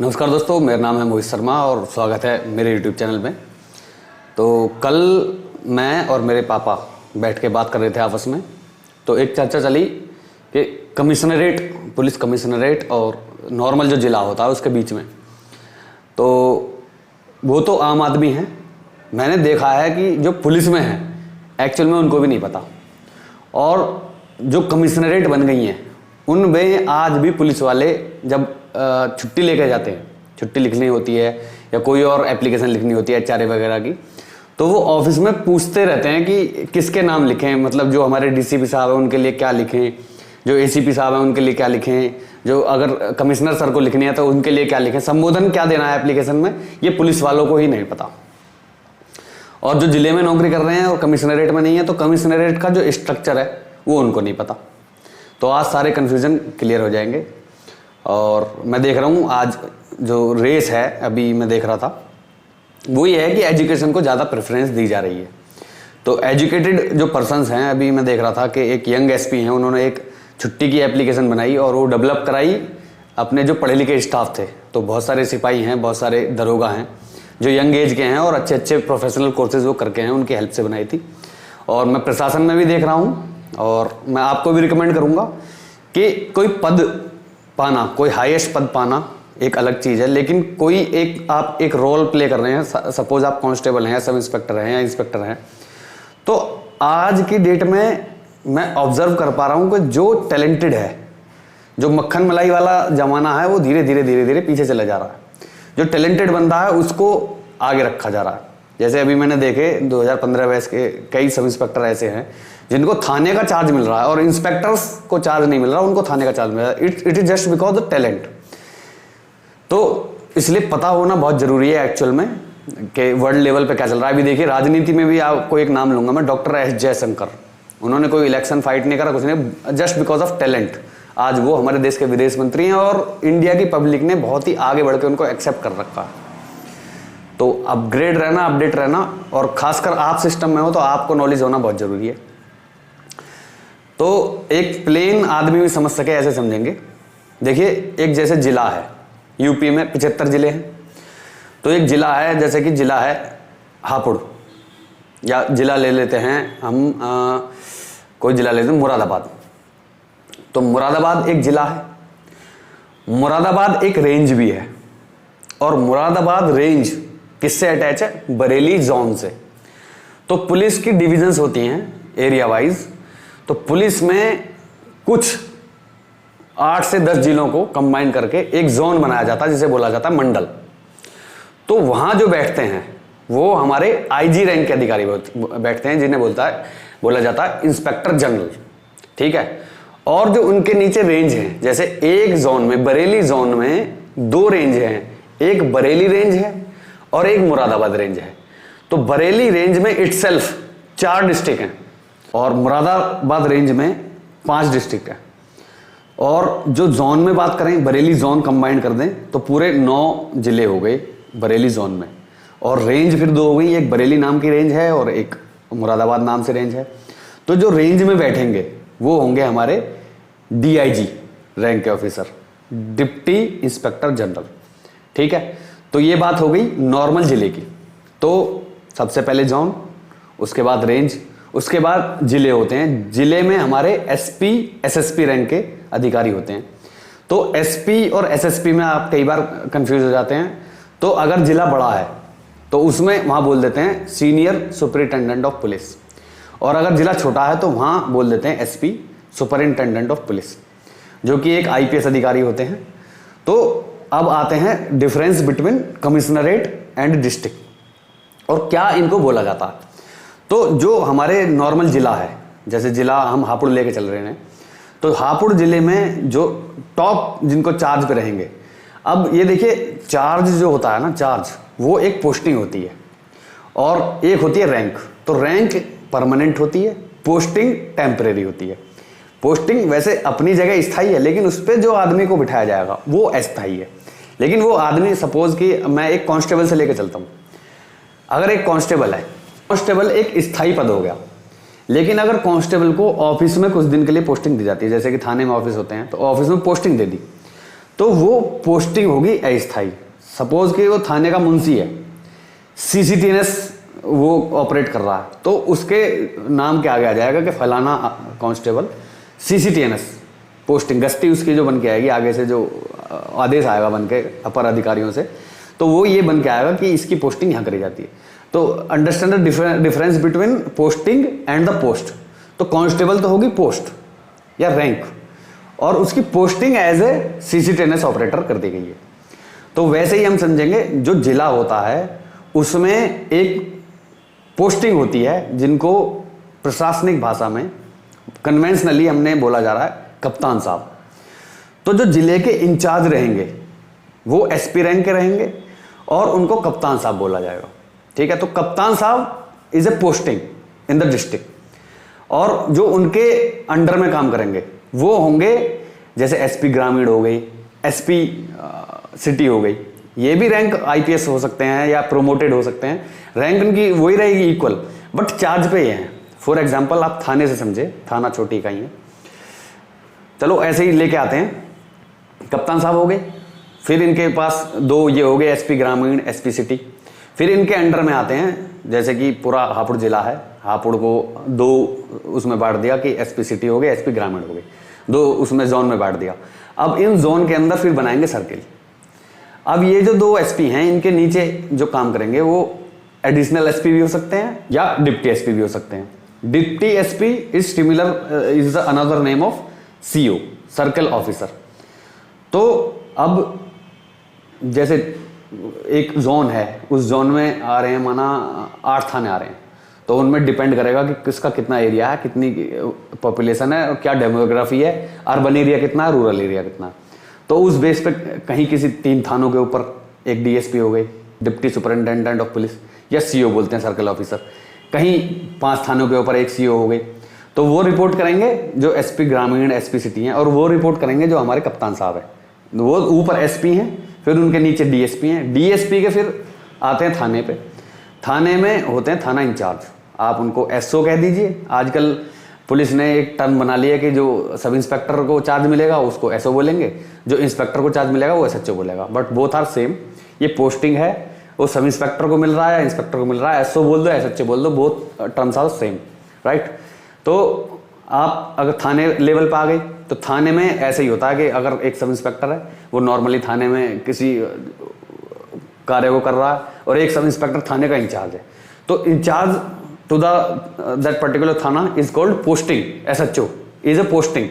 नमस्कार दोस्तों, मेरा नाम है मोहित शर्मा और स्वागत है मेरे यूट्यूब चैनल में। तो कल मैं और मेरे पापा बैठ के बात कर रहे थे आपस में, तो एक चर्चा चली कि कमिश्नरेट, पुलिस कमिश्नरेट और नॉर्मल जो ज़िला होता है उसके बीच में, तो वो तो आम आदमी हैं। मैंने देखा है कि जो पुलिस में है एक्चुअल में उनको भी नहीं पता, और जो कमिश्नरेट बन गई हैं उनमें आज भी पुलिस वाले जब छुट्टी लेके जाते हैं, छुट्टी लिखनी होती है या कोई और एप्लीकेशन लिखनी होती है HRA वगैरह की, तो वो ऑफिस में पूछते रहते हैं कि किसके नाम लिखें, मतलब जो हमारे DCP साहब हैं उनके लिए क्या लिखें, जो ACP साहब हैं उनके लिए क्या लिखें, जो अगर कमिश्नर सर को लिखनी है तो उनके लिए क्या लिखें, संबोधन क्या देना है एप्लीकेशन में, ये पुलिस वालों को ही नहीं पता। और जो जिले में नौकरी कर रहे हैं और कमिश्नरेट में नहीं है, तो कमिश्नरेट का जो स्ट्रक्चर है वो उनको नहीं पता। तो आज सारे कन्फ्यूज़न क्लियर हो जाएंगे। और मैं देख रहा हूँ आज जो रेस है, अभी मैं देख रहा था, वो ये है कि एजुकेशन को ज़्यादा प्रेफरेंस दी जा रही है। तो एजुकेटेड जो पर्सन्स हैं, अभी मैं देख रहा था कि एक यंग SP हैं, उन्होंने एक छुट्टी की एप्लीकेशन बनाई और वो डेवलप कराई अपने जो पढ़े लिखे स्टाफ थे। तो बहुत सारे सिपाही हैं, बहुत सारे दरोगा हैं जो यंग एज के हैं और अच्छे अच्छे प्रोफेशनल कोर्सेज वो करके हैं, उनकी हेल्प से बनाई थी। और मैं प्रशासन में भी देख रहा हूँ और मैं आपको भी रिकमेंड करूँगा कि कोई पद पाना, कोई हाईएस्ट पद पाना एक अलग चीज़ है, लेकिन कोई एक आप एक रोल प्ले कर रहे हैं, सपोज आप कांस्टेबल हैं, सब इंस्पेक्टर हैं या इंस्पेक्टर हैं, तो आज की डेट में मैं ऑब्जर्व कर पा रहा हूँ कि जो टैलेंटेड है, जो मक्खन मलाई वाला ज़माना है, वो धीरे धीरे पीछे चला जा रहा है। जो टैलेंटेड बंदा है उसको आगे रखा जा रहा है। जैसे अभी मैंने देखे 2015 बैच के कई सब इंस्पेक्टर ऐसे हैं जिनको थाने का चार्ज मिल रहा है और इंस्पेक्टर्स को चार्ज नहीं मिल रहा, उनको थाने का चार्ज मिल रहा है। It is just because the talent. तो इसलिए पता होना बहुत जरूरी है एक्चुअल में कि वर्ल्ड लेवल पे क्या चल रहा है। अभी देखिए राजनीति में भी आपको एक नाम लूंगा मैं, डॉक्टर S जयशंकर। उन्होंने कोई इलेक्शन फाइट नहीं करा, कुछ नहीं, जस्ट बिकॉज ऑफ टैलेंट आज वो हमारे देश के विदेश मंत्री हैं और इंडिया की पब्लिक ने बहुत ही आगे बढ़ के उनको एक्सेप्ट कर रखा है। तो अपग्रेड रहना, अपडेट रहना, और खासकर आप सिस्टम में हो तो आपको नॉलेज होना बहुत जरूरी है। तो एक प्लेन आदमी भी समझ सके ऐसे समझेंगे। देखिए एक जैसे जिला है, यूपी में 75 जिले हैं, तो एक जिला है, जैसे कि जिला है हापुड़, या जिला ले लेते हैं हम कोई जिला लेते हैं मुरादाबाद। तो मुरादाबाद एक जिला है, मुरादाबाद एक रेंज भी है, और मुरादाबाद रेंज किससे अटैच है? बरेली जोन से। तो पुलिस की डिविजन्स होती हैं एरिया वाइज। तो पुलिस में कुछ 8 से 10 जिलों को कंबाइन करके एक जोन बनाया जाता है जिसे बोला जाता है मंडल। तो वहां जो बैठते हैं वो हमारे IG रैंक के अधिकारी बैठते हैं, जिन्हें बोला जाता है इंस्पेक्टर जनरल। ठीक है। और जो उनके नीचे रेंज हैं, जैसे एक जोन में, बरेली जोन में 2 रेंज हैं, एक बरेली रेंज है और एक मुरादाबाद रेंज है। तो बरेली रेंज में इटसेल्फ 4 डिस्ट्रिक्ट हैं और मुरादाबाद रेंज में 5 डिस्ट्रिक्ट हैं। और जो जोन में बात करें, बरेली जोन कंबाइन कर दें तो पूरे 9 जिले हो गए बरेली जोन में, और रेंज फिर 2 हो गई, एक बरेली नाम की रेंज है और एक मुरादाबाद नाम से रेंज है। तो जो रेंज में बैठेंगे वो होंगे हमारे DIG रैंक के ऑफिसर, डिप्टी इंस्पेक्टर जनरल। ठीक है। तो ये बात हो गई नॉर्मल जिले की। तो सबसे पहले जोन, उसके बाद रेंज, उसके बाद जिले होते हैं। जिले में हमारे SP SSP रैंक के अधिकारी होते हैं। तो SP और SSP में आप कई बार कंफ्यूज हो जाते हैं। तो अगर जिला बड़ा है तो उसमें वहां बोल देते हैं सीनियर सुपरिटेंडेंट ऑफ पुलिस, और अगर जिला छोटा है तो वहां बोल देते हैं SP सुपरिटेंडेंट ऑफ पुलिस, जो कि एक IPS अधिकारी होते हैं। तो अब आते हैं difference between commissionerate and district और क्या इनको बोला जाता है। तो जो हमारे नॉर्मल जिला है, जैसे जिला हम हापुड़ लेके चल रहे हैं, तो हापुड़ जिले में जो टॉप जिनको चार्ज पे रहेंगे, अब ये देखिए चार्ज जो होता है ना, चार्ज वो एक पोस्टिंग होती है और एक होती है रैंक। तो रैंक परमानेंट होती है, पोस्टिंग टेम्परेरी होती है। पोस्टिंग वैसे अपनी जगह स्थायी है, लेकिन उस पर जो आदमी को बिठाया जाएगा वो अस्थायी है। लेकिन वो आदमी, सपोज कि मैं एक कांस्टेबल से लेकर चलता हूँ, अगर एक कांस्टेबल है, कांस्टेबल एक स्थायी पद हो गया, लेकिन अगर कांस्टेबल को ऑफिस में कुछ दिन के लिए पोस्टिंग दी जाती है, जैसे कि थाने में ऑफिस होते हैं, तो ऑफिस में पोस्टिंग दे दी, तो वो पोस्टिंग होगी अस्थायी। सपोज कि वो थाने का मुंशी है, सीसीटीएनएस वो ऑपरेट कर रहा है, तो उसके नाम के आगे आ जाएगा कि फलाना कांस्टेबल सीसीटीएनएस पोस्टिंग, गश्ती उसकी जो बन के आएगी, आगे से जो आदेश आएगा बन के अपर अधिकारियों से, तो वो ये बन के आएगा कि इसकी पोस्टिंग यहाँ करी जाती है। तो understand the difference between posting and the post. तो कांस्टेबल तो होगी पोस्ट या रैंक, और उसकी posting as a CCTNS operator कर दी गई है। तो वैसे ही हम समझेंगे, जो जिला होता है उसमें एक पोस्टिंग होती है जिनको प्रशासनिक भाषा में कन्वेंशनली हमने बोला जा रहा है कप्तान साहब। तो जो जिले के इंचार्ज रहेंगे वो एसपी रैंक के रहेंगे और उनको कप्तान साहब बोला जाएगा, ठीक है। तो कप्तान साहब is a posting in the district, और जो उनके अंडर में काम करेंगे वो होंगे जैसे एसपी ग्रामीण हो गई, एसपी सिटी हो गई। ये भी रैंक आईपीएस हो सकते हैं या प्रोमोटेड हो सकते हैं, रैंक उनकी वही रहेगी इक्वल, बट चार्ज पे ये हैं। फॉर एग्जांपल आप थाने से समझे, थाना छोटी इकाई है, चलो ऐसे ही लेके आते हैं, कप्तान साहब हो गए, फिर इनके पास दो ये हो गए एसपी ग्रामीण, एसपी सिटी, फिर इनके अंडर में आते हैं जैसे कि पूरा हापुड़ जिला है, हापुड़ को दो उसमें बांट दिया कि एसपी सिटी हो गए, एसपी ग्रामीण हो गए, दो उसमें जोन में बांट दिया। अब इन जोन के अंदर फिर बनाएंगे सर्किल। अब ये जो दो एसपी हैं इनके नीचे जो काम करेंगे वो एडिशनल एसपी भी हो सकते हैं या डिप्टी एसपी भी हो सकते हैं। Deputy SP is similar, is another name of CO, circle officer. तो अब जैसे एक जोन है, उस जोन में आ रहे हैं माना 8 थाने आ रहे हैं, तो उनमें डिपेंड करेगा कि किसका कितना एरिया है, कितनी पॉपुलेशन है और क्या डेमोग्राफी है, अर्बन एरिया कितना है, रूरल एरिया कितना है। तो उस बेस पे कहीं किसी 3 थानों के ऊपर एक डीएसपी हो गई, डिप्टी सुपरिटेंडेंट ऑफ पुलिस, या सीओ बोलते हैं सर्कल ऑफिसर, कहीं 5 थानों के ऊपर एक सीओ हो गई। तो वो रिपोर्ट करेंगे जो एसपी ग्रामीण, एसपी सिटी हैं, और वो रिपोर्ट करेंगे जो हमारे कप्तान साहब हैं। वो ऊपर एसपी हैं, फिर उनके नीचे डीएसपी हैं, डीएसपी के फिर आते हैं थाने पे, थाने में होते हैं थाना इंचार्ज। आप उनको एसओ कह दीजिए, आजकल पुलिस ने एक टर्म बना लिया कि जो सब इंस्पेक्टर को चार्ज मिलेगा उसको एसओ बोलेंगे, जो इंस्पेक्टर को चार्ज मिलेगा वो एसएचओ बोलेगा, बट बोथ आर सेम। ये पोस्टिंग है, वो सब इंस्पेक्टर को मिल रहा है, इंस्पेक्टर को मिल रहा है, एसओ बोल दो, एसएचओ बोल दो, both terms are same, right. तो आप अगर थाने लेवल पर आ गए तो थाने में ऐसे ही होता है कि अगर एक सब इंस्पेक्टर है वो नॉर्मली थाने में किसी कार्य को कर रहा है, और एक सब इंस्पेक्टर थाने का इंचार्ज है, तो इंचार्ज टू दैट पर्टिकुलर थाना is called posting, SHO is a posting,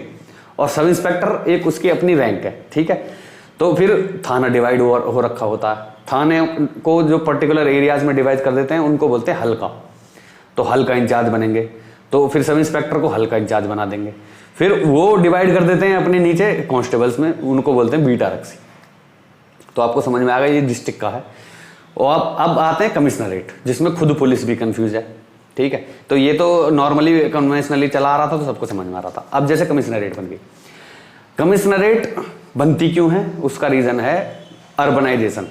और सब इंस्पेक्टर एक उसकी अपनी रैंक है, ठीक है। तो फिर थाना डिवाइड हो रखा होता है, थाने को जो पर्टिकुलर एरियाज में डिवाइड कर देते हैं उनको बोलते हैं हल्का, तो हल्का इंचार्ज बनेंगे, तो फिर सब इंस्पेक्टर को हल्का इंचार्ज बना देंगे। फिर वो डिवाइड कर देते हैं अपने नीचे कांस्टेबल्स में, उनको बोलते हैं बीट आरक्षी। तो आपको समझ में आ गया ये डिस्ट्रिक्ट का है। और अब आते हैं कमिश्नरेट, जिसमें खुद पुलिस भी कंफ्यूज है, ठीक है। तो ये तो नॉर्मली कन्वेंशनली चला आ रहा था तो सबको समझ में आ रहा था। अब जैसे कमिश्नरेट बन गई, कमिश्नरेट बनती क्यों है, उसका रीजन है अर्बनाइजेशन।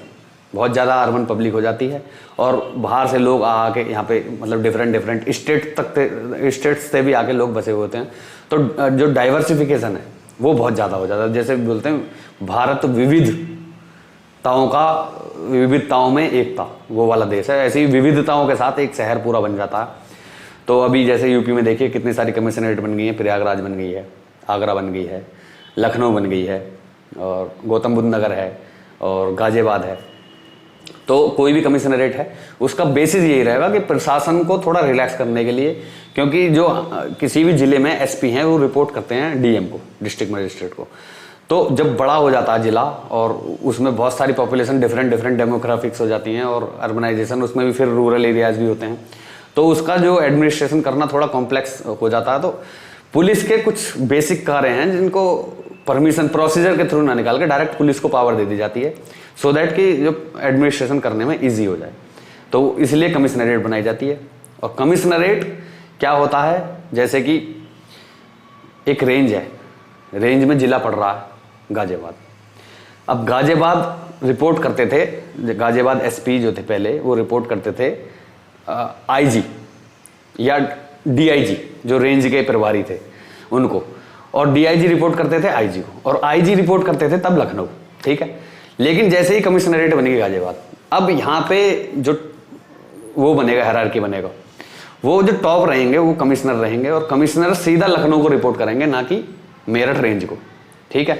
बहुत ज़्यादा अर्बन पब्लिक हो जाती है और बाहर से लोग आके यहाँ पे मतलब डिफरेंट स्टेट्स से भी आके लोग बसे हुए होते हैं, तो जो डाइवर्सिफिकेशन है वो बहुत ज़्यादा हो जाता है। जैसे बोलते हैं भारत विविधताओं में एकता, वो वाला देश है। ऐसे ही विविधताओं के साथ एक शहर पूरा बन जाता है। तो अभी जैसे यूपी में देखिए कितनी सारी कमिश्नरेट बन गई है, प्रयागराज बन गई है, आगरा बन गई है, लखनऊ बन गई है, और गौतम बुद्ध नगर है, और गाजियाबाद है। तो कोई भी कमिश्नरेट है उसका बेसिस यही रहेगा कि प्रशासन को थोड़ा रिलैक्स करने के लिए, क्योंकि जो किसी भी जिले में एसपी हैं वो रिपोर्ट करते हैं डीएम को, डिस्ट्रिक्ट मजिस्ट्रेट को। तो जब बड़ा हो जाता है जिला और उसमें बहुत सारी पॉपुलेशन डिफरेंट डेमोग्राफिक्स हो जाती हैं और अर्बनाइजेशन, उसमें भी फिर रूरल एरियाज भी होते हैं, तो उसका जो एडमिनिस्ट्रेशन करना थोड़ा कॉम्प्लेक्स हो जाता है। तो पुलिस के कुछ बेसिक कार्य हैं जिनको परमिशन प्रोसीजर के थ्रू ना निकाल के डायरेक्ट पुलिस को पावर दे दी जाती है, सो दैट कि जो एडमिनिस्ट्रेशन करने में ईजी हो जाए। तो इसलिए कमिश्नरेट बनाई जाती है। और कमिश्नरेट क्या होता है, जैसे कि एक रेंज है, रेंज में जिला पड़ रहा है गाजियाबाद। अब गाजियाबाद रिपोर्ट करते थे, गाजियाबाद एसपी जो थे पहले वो रिपोर्ट करते थे आईजी या डीआईजी, जो रेंज के प्रभारी थे उनको, और डीआईजी रिपोर्ट करते थे आईजी को, और आईजी रिपोर्ट करते थे तब लखनऊ, ठीक है। लेकिन जैसे ही कमिश्नरेट बनेगी गाजियाबाद, अब यहाँ पे जो वो बनेगा, हायरार्की बनेगा, वो जो टॉप रहेंगे वो कमिश्नर रहेंगे, और कमिश्नर सीधा लखनऊ को रिपोर्ट करेंगे, ना कि मेरठ रेंज को, ठीक है।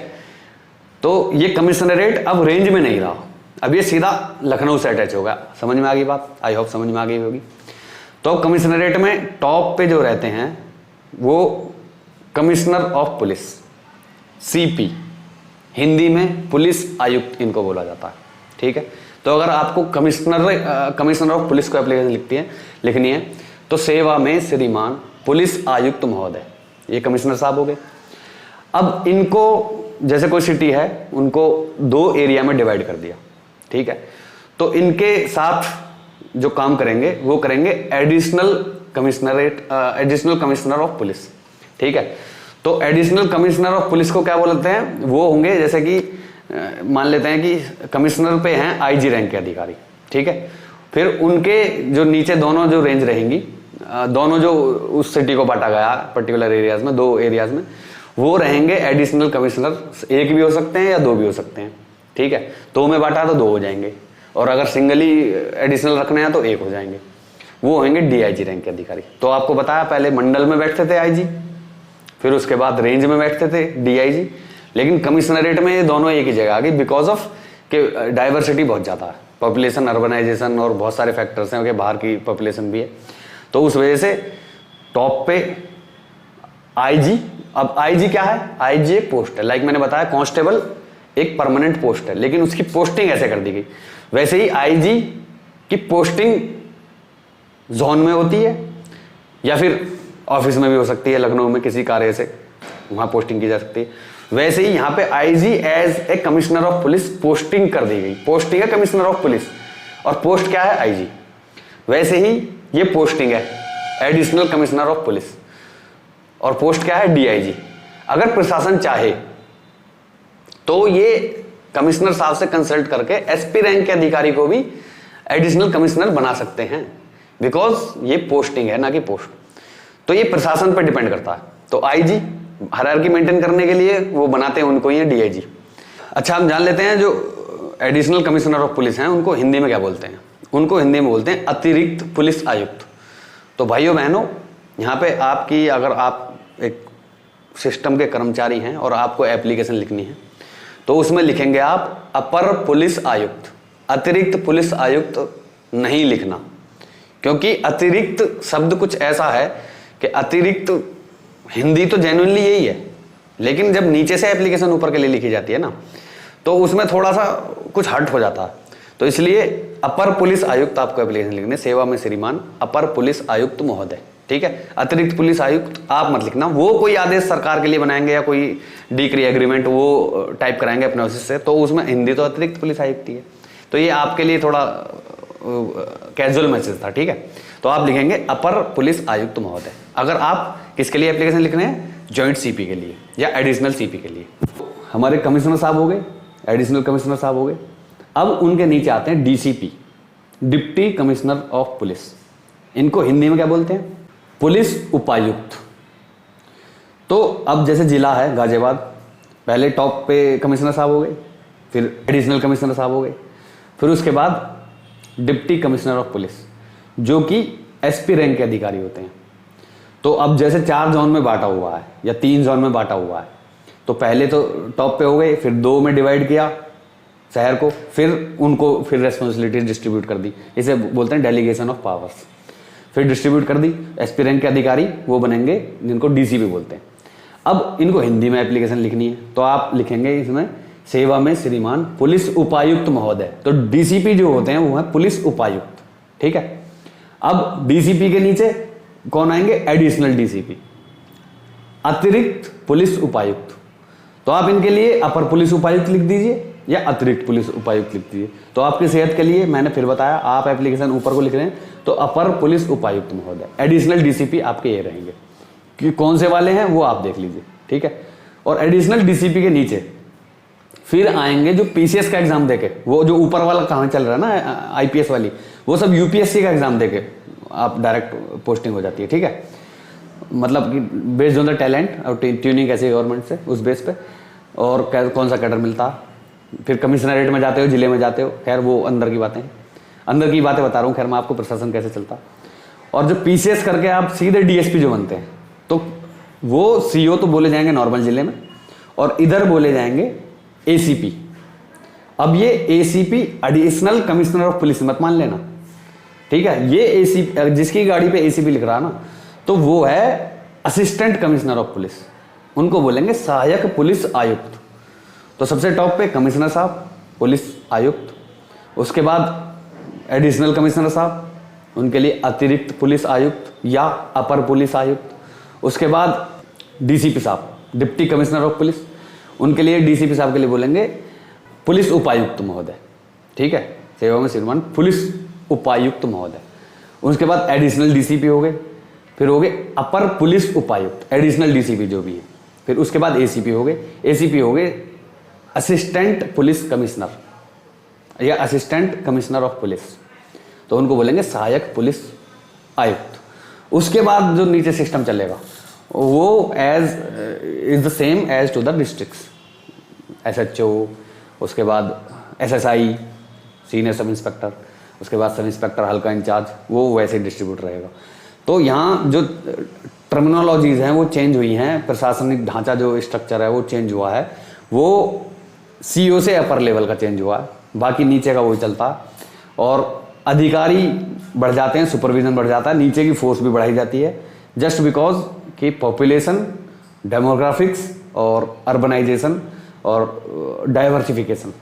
तो ये कमिश्नरेट अब रेंज में नहीं रहा, अब ये सीधा लखनऊ से अटैच होगा। समझ में आ गई बात? आई होप समझ में आ गई होगी। तो कमिश्नरेट में टॉप पे जो रहते हैं वो commissioner of police, CP, Hindi में पुलिस आयुक्त इनको बोला जाता है, ठीक है। तो अगर आपको कमिश्नर ऑफ पुलिस को एप्लीकेशन लिखनी है तो सेवा में श्रीमान पुलिस आयुक्त महोदय, ये कमिश्नर साहब हो गए। अब इनको जैसे कोई सिटी है उनको 2 एरिया में डिवाइड कर दिया, ठीक है। तो इनके साथ जो काम करेंगे वो करेंगे एडिशनल कमिश्नर ऑफ पुलिस, ठीक है। तो एडिशनल कमिश्नर ऑफ पुलिस को क्या बोलते हैं? वो होंगे जैसे कि मान लेते हैं कि कमिश्नर पे हैं आईजी रैंक के अधिकारी, ठीक है। फिर उनके जो नीचे दोनों जो रेंज रहेंगी, दोनों जो उस सिटी को बांटा गया पर्टिकुलर एरियाज में, 2 एरियाज में, वो रहेंगे एडिशनल कमिश्नर। 1 भी हो सकते हैं या 2 भी हो सकते हैं, ठीक है। 2 में बांटा तो 2 हो जाएंगे, और अगर सिंगली एडिशनल रखने हैं तो 1 हो जाएंगे। वो होंगे डीआईजी रैंक के अधिकारी। तो आपको बताया पहले मंडल में बैठते थे आईजी, फिर उसके बाद रेंज में बैठते थे डीआईजी, लेकिन कमिश्नरेट में ये दोनों एक ही जगह आ गई बिकॉज ऑफ कि डाइवर्सिटी बहुत ज़्यादा है, पॉपुलेशन, अर्बनाइजेशन और बहुत सारे फैक्टर्स हैं, बाहर की पॉपुलेशन भी है। तो उस वजह से टॉप पे आईजी। अब आईजी क्या है? आईजी एक पोस्ट है, लाइक मैंने बताया कांस्टेबल एक परमानेंट पोस्ट है, लेकिन उसकी पोस्टिंग ऐसे कर दी गई। वैसे ही आईजी की पोस्टिंग जोन में होती है या फिर ऑफिस में भी हो सकती है, लखनऊ में किसी कार्य से वहां पोस्टिंग की जा सकती है। वैसे ही यहाँ पे IG as a commissioner of police posting कर दी गई। पोस्टिंग है कमिश्नर ऑफ पुलिस और पोस्ट क्या है? आईजी। वैसे ही ये पोस्टिंग है एडिशनल कमिश्नर ऑफ पुलिस, और पोस्ट क्या है? डीआईजी। अगर प्रशासन चाहे तो ये कमिश्नर साहब से कंसल्ट करके एसपी रैंक के अधिकारी को भी एडिशनल कमिश्नर बना सकते हैं, बिकॉज ये पोस्टिंग है ना कि पोस्ट। तो ये प्रशासन पर डिपेंड करता है। तो आईजी हायरार्की मेंटेन करने के लिए वो बनाते हैं उनको ही डीआईजी। अच्छा, हम जान लेते हैं जो एडिशनल कमिश्नर ऑफ पुलिस हैं उनको हिंदी में क्या बोलते हैं। उनको हिंदी में बोलते हैं अतिरिक्त पुलिस आयुक्त। तो भाइयों बहनों, यहाँ पे आपकी, अगर आप एक सिस्टम के कर्मचारी हैं और आपको एप्लीकेशन लिखनी है तो उसमें लिखेंगे आप अपर पुलिस आयुक्त। अतिरिक्त पुलिस आयुक्त नहीं लिखना, क्योंकि अतिरिक्त शब्द कुछ ऐसा है कि अतिरिक्त हिंदी तो जेन्युइनली यही है, लेकिन जब नीचे से एप्लीकेशन ऊपर के लिए लिखी जाती है ना, तो उसमें थोड़ा सा कुछ हट हो जाता है। तो इसलिए अपर पुलिस आयुक्त आपको एप्लीकेशन लिखने, सेवा में श्रीमान अपर पुलिस आयुक्त महोदय, ठीक है। अतिरिक्त पुलिस आयुक्त आप मत लिखना, वो कोई आदेश सरकार के लिए बनाएंगे या कोई डिक्री एग्रीमेंट वो टाइप कराएंगे अपने ऑफिस से, तो उसमें हिंदी तो अतिरिक्त पुलिस आयुक्त ही है। तो ये आपके लिए थोड़ा कैजुअल मैसेज था, ठीक है। तो आप लिखेंगे अपर पुलिस आयुक्त महोदय। अगर आप किसके लिए एप्लीकेशन लिख रहे हैं? जॉइंट सीपी के लिए या एडिशनल सीपी के लिए। हमारे कमिश्नर साहब हो गए, एडिशनल कमिश्नर साहब हो गए। अब उनके नीचे आते हैं DCP, deputy commissioner of police. इनको हिंदी में क्या बोलते हैं? पुलिस उपायुक्त। तो अब जैसे जिला है गाजियाबाद, पहले टॉप पे कमिश्नर साहब हो गए, फिर एडिशनल कमिश्नर साहब हो गए, फिर उसके बाद डिप्टी कमिश्नर ऑफ पुलिस, जो कि एसपी रैंक के अधिकारी होते हैं। तो अब जैसे 4 जोन में बांटा हुआ है या 3 जोन में बांटा हुआ है, तो पहले तो टॉप पे हो गए, फिर 2 में डिवाइड किया शहर को, फिर उनको फिर रेस्पॉन्सिबिलिटी डिस्ट्रीब्यूट कर दी। इसे बोलते हैं डेलीगेशन ऑफ पावर्स। फिर डिस्ट्रीब्यूट कर दी, एसपी रैंक के अधिकारी वो बनेंगे जिनको डीसीपी बोलते हैं। अब इनको हिंदी में एप्लीकेशन लिखनी है तो आप लिखेंगे इसमें सेवा में श्रीमान पुलिस उपायुक्त महोदय। तो डीसीपी जो होते हैं वो है पुलिस उपायुक्त, ठीक है। अब डीसीपी के नीचे कौन आएंगे? एडिशनल डीसीपी, अतिरिक्त पुलिस उपायुक्त। तो आप इनके लिए अपर पुलिस उपायुक्त लिख दीजिए या अतिरिक्त पुलिस उपायुक्त लिख दीजिए। तो आपकी सेहत के लिए मैंने फिर बताया, आप एप्लीकेशन ऊपर को लिख रहे हैं तो अपर पुलिस उपायुक्त महोदय। एडिशनल डीसीपी आपके ये रहेंगे कि कौन से वाले हैं वो आप देख लीजिए, ठीक है। और एडिशनल डीसीपी के नीचे फिर आएंगे जो पीसीएस का एग्जाम देके, वो जो ऊपर वाला कहां चल रहा है ना आईपीएस वाली, वो सब यूपीएससी का एग्जाम देके आप डायरेक्ट पोस्टिंग हो जाती है, ठीक है। मतलब कि बेस्ड ऑन द टैलेंट और ट्यूनिंग कैसी गवर्नमेंट से, उस बेस पे और कौन सा कैडर मिलता है। फिर कमिश्नरेट में जाते हो, जिले में जाते हो, खैर वो अंदर की बातें, अंदर की बातें बता रहा हूँ। खैर मैं आपको प्रशासन कैसे चलता। और जो पीसीएस करके आप सीधे डीएसपी जो बनते हैं, तो वो सीओ तो बोले जाएंगे नॉर्मल जिले में, और इधर बोले जाएंगे एसीपी। अब ये ACP additional commissioner of police मत मान लेना, ठीक है। ये एसीपी जिसकी गाड़ी पे एसीपी लिख रहा है ना, तो वो है असिस्टेंट कमिश्नर ऑफ पुलिस, उनको बोलेंगे सहायक पुलिस आयुक्त। तो सबसे टॉप पे कमिश्नर साहब, पुलिस आयुक्त, उसके बाद एडिशनल कमिश्नर साहब, उनके लिए अतिरिक्त पुलिस आयुक्त या अपर पुलिस आयुक्त। उसके बाद डीसीपी साहब, डिप्टी कमिश्नर ऑफ पुलिस, उनके लिए डीसीपी साहब के लिए बोलेंगे पुलिस उपायुक्त महोदय, ठीक है, सेवा में श्रीमान पुलिस उपायुक्त महोदय। उसके बाद एडिशनल डीसीपी हो गए, फिर हो गए अपर पुलिस उपायुक्त, एडिशनल डीसीपी जो भी है, फिर उसके बाद एसीपी हो गए, एसीपी हो गए असिस्टेंट पुलिस कमिश्नर या असिस्टेंट कमिश्नर ऑफ पुलिस, तो उनको बोलेंगे सहायक पुलिस आयुक्त। उसके बाद जो नीचे सिस्टम चलेगा वो is the same as to the districts, SHO, उसके बाद एसएसआई सीनियर सब इंस्पेक्टर, उसके बाद सब इंस्पेक्टर हल्का इंचार्ज, वो वैसे डिस्ट्रीब्यूट रहेगा। तो यहाँ जो टर्मिनोलॉजीज हैं वो चेंज हुई हैं, प्रशासनिक ढांचा जो स्ट्रक्चर है वो चेंज हुआ है, वो सीईओ से अपर लेवल का चेंज हुआ है, बाकी नीचे का वही चलता है। और अधिकारी बढ़ जाते हैं, सुपरविजन बढ़ जाता है, नीचे की फोर्स भी बढ़ाई जाती है, जस्ट बिकॉज कि पॉपुलेशन, डेमोग्राफिक्स और अर्बनाइजेशन और डाइवर्सिफिकेशन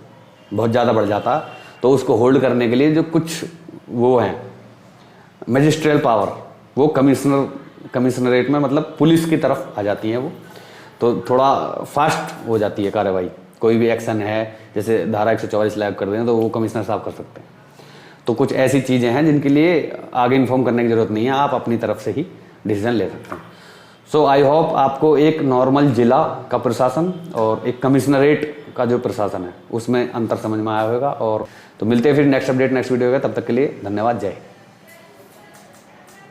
बहुत ज़्यादा बढ़ जाता है। तो उसको होल्ड करने के लिए जो कुछ वो हैं मैजिस्ट्रियल पावर, वो कमिश्नरेट में मतलब पुलिस की तरफ आ जाती हैं वो, तो थोड़ा फास्ट हो जाती है कार्रवाई। कोई भी एक्शन है, जैसे धारा 144 लागू कर दें तो वो कमिश्नर साहब कर सकते हैं। तो कुछ ऐसी चीज़ें हैं जिनके लिए आगे इन्फॉर्म करने की ज़रूरत नहीं है, आप अपनी तरफ से ही डिसीजन ले सकते हैं। सो आई होप आपको एक नॉर्मल जिला का प्रशासन और एक कमिश्नरेट का जो प्रशासन है उसमें अंतर समझ में आया होगा। और तो मिलते हैं फिर नेक्स्ट अपडेट नेक्स्ट वीडियो का, तब तक के लिए धन्यवाद, जय हिंद।